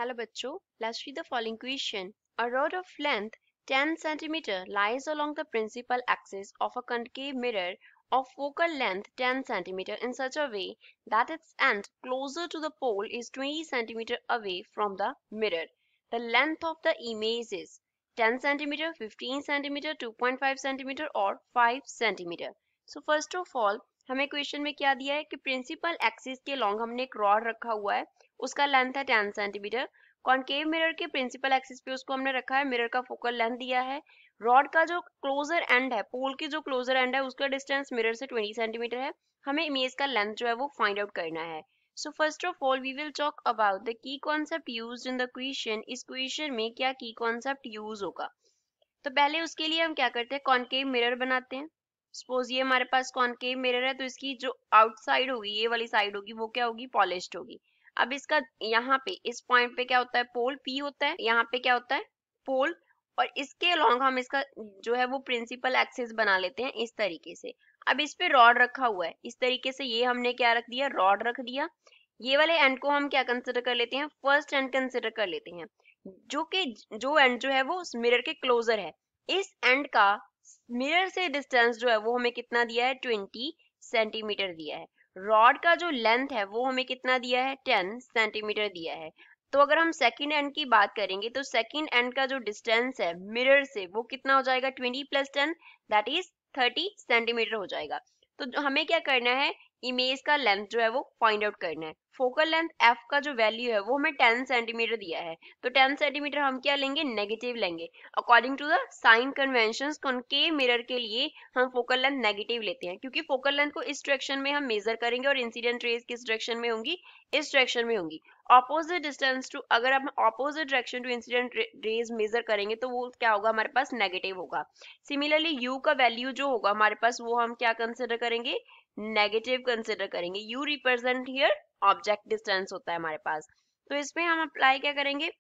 Hello bachcho, let's read the following question. A rod of length 10 cm lies along the principal axis of a concave mirror of focal length 10 cm in such a way that its end closer to the pole is 20 cm away from the mirror. The length of the image is 10 cm, 15 cm, 2.5 cm और 5 cm. So first of all हमें question में क्या दिया है कि principal axis के long हमने एक रॉड रखा हुआ है, उसका लेंथ है 10 सेंटीमीटर. कॉनकेव मिरर के प्रिंसिपल एक्सिस पे उसको हमने रखा है, मिरर का फोकल लेंथ दिया है. रॉड का जो क्लोजर एंड है, पोल की जो क्लोजर एंड है उसका डिस्टेंस मिरर से 20 सेंटीमीटर है. हमें इमेज का लेंथ जो है वो फाइंड आउट करना है. So first of all we will talk about the key concept used in the question. इस क्वेश्चन में क्या की कॉन्सेप्ट यूज होगा. तो पहले उसके लिए हम क्या करते हैं, कॉनकेव मिरर बनाते हैं. सपोज ये हमारे पास कॉनकेव मिरर है, तो इसकी जो आउटसाइड होगी, ये वाली साइड होगी, वो क्या होगी, पॉलिश्ड होगी. अब इसका यहाँ पे इस पॉइंट पे क्या होता है, पोल पी होता है, यहाँ पे क्या होता है, पोल. और इसके अलोंग हम इसका जो है वो प्रिंसिपल एक्सिस बना लेते हैं इस तरीके से. अब इस पे रॉड रखा हुआ है, इस तरीके से ये हमने क्या रख दिया, रॉड रख दिया. ये वाले एंड को हम क्या कंसिडर कर लेते हैं, फर्स्ट एंड कंसिडर कर लेते हैं, जो एंड जो है वो मिरर के क्लोजर है. इस एंड का मिरर से डिस्टेंस जो है वो हमें कितना दिया है, 20 सेंटीमीटर दिया है. रॉड का जो लेंथ है वो हमें कितना दिया है, 10 सेंटीमीटर दिया है. तो अगर हम सेकंड एंड की बात करेंगे तो सेकंड एंड का जो डिस्टेंस है मिरर से वो कितना हो जाएगा, 20 प्लस 10 दैट इज 30 सेंटीमीटर हो जाएगा. तो हमें क्या करना है, इमेज का लेंथ जो है वो फाइंड आउट करना है. फोकल लेंथ एफ का जो वैल्यू है वो हमें 10 सेंटीमीटर दिया है, तो 10 सेंटीमीटर हम क्या लेंगे, नेगेटिव लेंगे. According to the sign conventions concave mirror के लिए हम फोकल लेंथ नेगेटिव लेते हैं, क्योंकि फोकल लेंथ को इस डायरेक्शन में हम मेजर करेंगे और इंसिडेंट रेज किस डायरेक्शन में होंगी, इस डायरेक्शन में होंगी. ऑपोजिट डिस्टेंस टू, अगर हम opposite direction to incident rays measure करेंगे तो वो क्या होगा, हमारे पास नेगेटिव होगा. सिमिलरली यू का वैल्यू जो होगा हमारे पास वो हम क्या कंसिडर करेंगे, नेगेटिव कंसिडर करेंगे. U represent here object distance होता है हमारे पास. तो इसमें हम अप्लाई क्या करेंगे,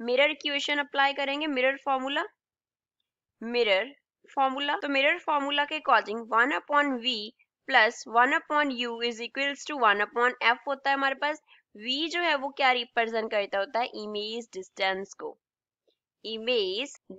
मिरर इक्वेशन अप्लाई करेंगे, मिरर फॉर्मूला. तो मिरर फॉर्मूला के according 1 upon v plus 1 upon u is equals to 1 upon f होता है हमारे पास. v जो है वो क्या रिप्रेजेंट करता होता है, इमेज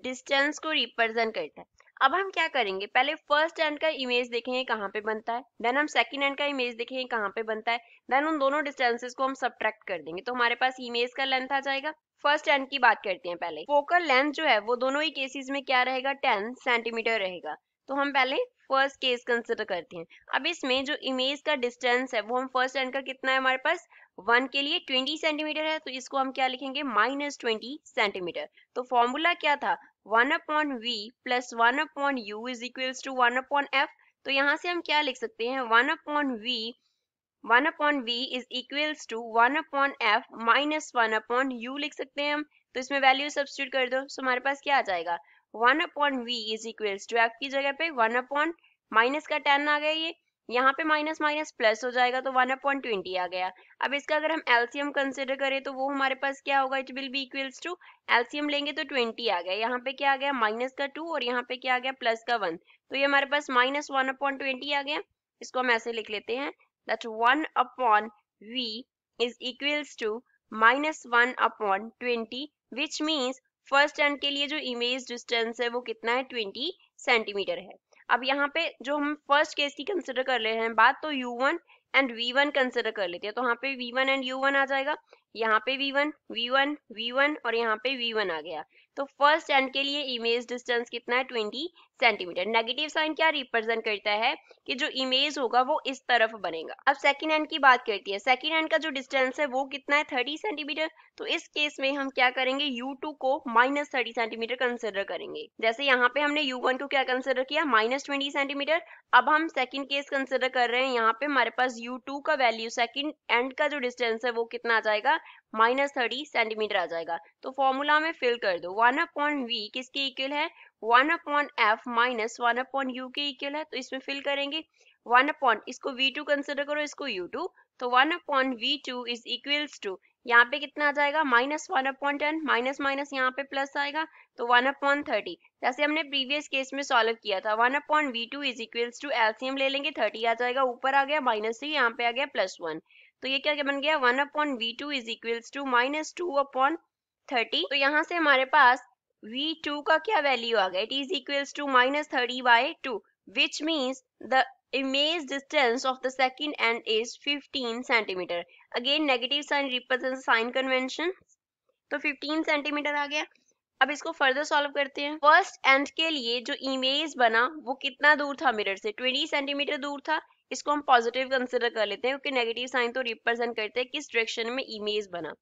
डिस्टेंस को रिप्रेजेंट करता है. अब हम क्या करेंगे, पहले फर्स्ट एंड का इमेज देखेंगे कहाँ पे बनता है, देन हम सेकंड एंड का इमेज देखेंगे कहाँ पे बनता है, देन उन दोनों डिस्टेंसेस को हम सबट्रैक्ट कर देंगे तो हमारे पास इमेज का लेंथ आ जाएगा. फर्स्ट एंड की बात करते हैं पहले. फोकल लेंथ जो है वो दोनों ही केसेस में क्या रहेगा, 10 सेंटीमीटर रहेगा. तो हम पहले फर्स्ट केस कंसिडर करते हैं. अब इसमें जो इमेज का डिस्टेंस है वो हम फर्स्ट एंड का कितना है हमारे पास, 1 के लिए 20 सेंटीमीटर है, तो इसको हम क्या लिखेंगे, -20 सेंटीमीटर. तो फॉर्मूला क्या था, 1 upon v plus 1 upon u is equals to 1 upon f. तो यहाँ से हम क्या लिख सकते हैं, 1 upon v is equals to 1 upon f minus 1 upon u लिख सकते हैं हम. तो इसमें वैल्यू सब्स्टिट्यूट कर दो, तो हमारे पास क्या आ जाएगा, 1 upon v is equals to f की जगह पे 1 अपॉन माइनस का 10 आ गया, ये यहाँ पे माइनस माइनस प्लस हो जाएगा तो 1 अपॉन 20 आ गया. अब इसका अगर हम एलसीएम कंसिडर करें तो वो हमारे पास क्या होगा, it will be equals to, LCM लेंगे तो 20 आ गया, यहाँ पे क्या आ गया, माइनस का 2 और यहाँ पे क्या आ गया, प्लस का 1. तो ये हमारे पास -1 अपॉन 20 आ गया. इसको हम ऐसे लिख लेते हैं that 1 upon v is equals to -1 upon 20, which means first and के लिए जो इमेज डिस्टेंस है वो कितना है, 20 सेंटीमीटर है. अब यहाँ पे जो हम फर्स्ट केस की कंसिडर कर रहे हैं बात, तो u1 एंड v1 कंसिडर कर लेते हैं. तो यहाँ पे v1 एंड u1 आ जाएगा, यहाँ पे v1 और यहाँ पे v1 आ गया. तो फर्स्ट एंड के लिए इमेज डिस्टेंस कितना है, 20 सेंटीमीटर. नेगेटिव साइन क्या रिप्रेजेंट करता है कि जो इमेज होगा वो इस तरफ बनेगा. अब सेकंड एंड की बात करती है. सेकंड एंड का जो डिस्टेंस है वो कितना है, 30 सेंटीमीटर. तो इस केस में हम क्या करेंगे, u2 को -30 सेंटीमीटर कंसिडर करेंगे. जैसे यहाँ पे हमने u1 को क्या कंसिडर किया, -20 सेंटीमीटर. अब हम सेकंड केस कंसिडर कर रहे हैं, यहाँ पे हमारे पास u2 का वैल्यू सेकंड एंड का जो डिस्टेंस है वो कितना आ जाएगा, -30 सेंटीमीटर आ जाएगा. तो फॉर्मूला में फिल कर दो, 1 अपॉन v किसके इक्वल है, 1 upon f minus 1 upon u के इक्वल है. तो इसमें फिल करेंगे 1 अपॉन, इसको v2 कंसिडर करो, इसको u2. तो 1 upon v2 is equals to, यहाँ पे कितना आ जाएगा, -1 अपॉन 10, माइनस माइनस यहाँ पे प्लस आएगा तो 1 अपॉन 30. जैसे हमने प्रीवियस केस में सॉल्व किया था, 1 upon v2 is equals to, LCM ले लेंगे 30 आ जाएगा, ऊपर आ गया -3, यहाँ पे आ गया +1. तो ये क्या बन गया 1/v2 इज इक्वल्स टू -2/30। तो यहाँ से हमारे पास v2 का क्या वैल्यू आ गया, it is equals to -30/2 which means the image distance of the second end is 15 centimeter. Again negative sign represents sign convention. तो 15 सेंटीमीटर आ गया। अब इसको फर्दर सॉल्व करते हैं। फर्स्ट एंड के लिए जो इमेज बना वो कितना दूर था मिरर से, 20 सेंटीमीटर दूर था। इसको हम पॉजिटिव कंसिडर कर लेते हैं क्योंकि नेगेटिव साइन तो रिप्रेजेंट करते हैं किस डायरेक्शन में इमेज बना।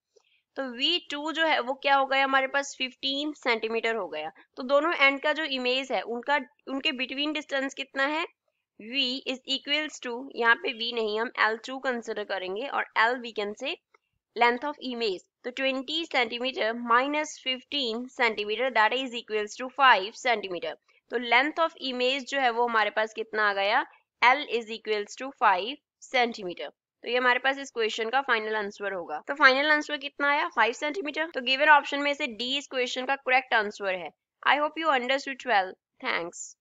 तो V2 जो है वो क्या हो गया हमारे पास 15 सेंटीमीटर हो गया। तो दोनों एंड का जो इमेज है उनके बिटवीन डिस्टेंस कितना है, V इज इक्वल्स टू, यहाँ पे V नहीं हम L2 कंसिडर करेंगे और L we can say length of image. तो 20 centimetre minus 15 centimetre that is equals to 5 centimetre. तो लेंथ ऑफ इमेज जो है वो हमारे पास कितना आ गया, L is equals to 5 centimetre. तो ये हमारे पास इस क्वेश्चन का फाइनल आंसर होगा। तो फाइनल आंसर कितना आया 5 सेंटीमीटर। तो गिवन ऑप्शन में से डी इस क्वेश्चन का करेक्ट आंसर है। I hope you understood well. Thanks.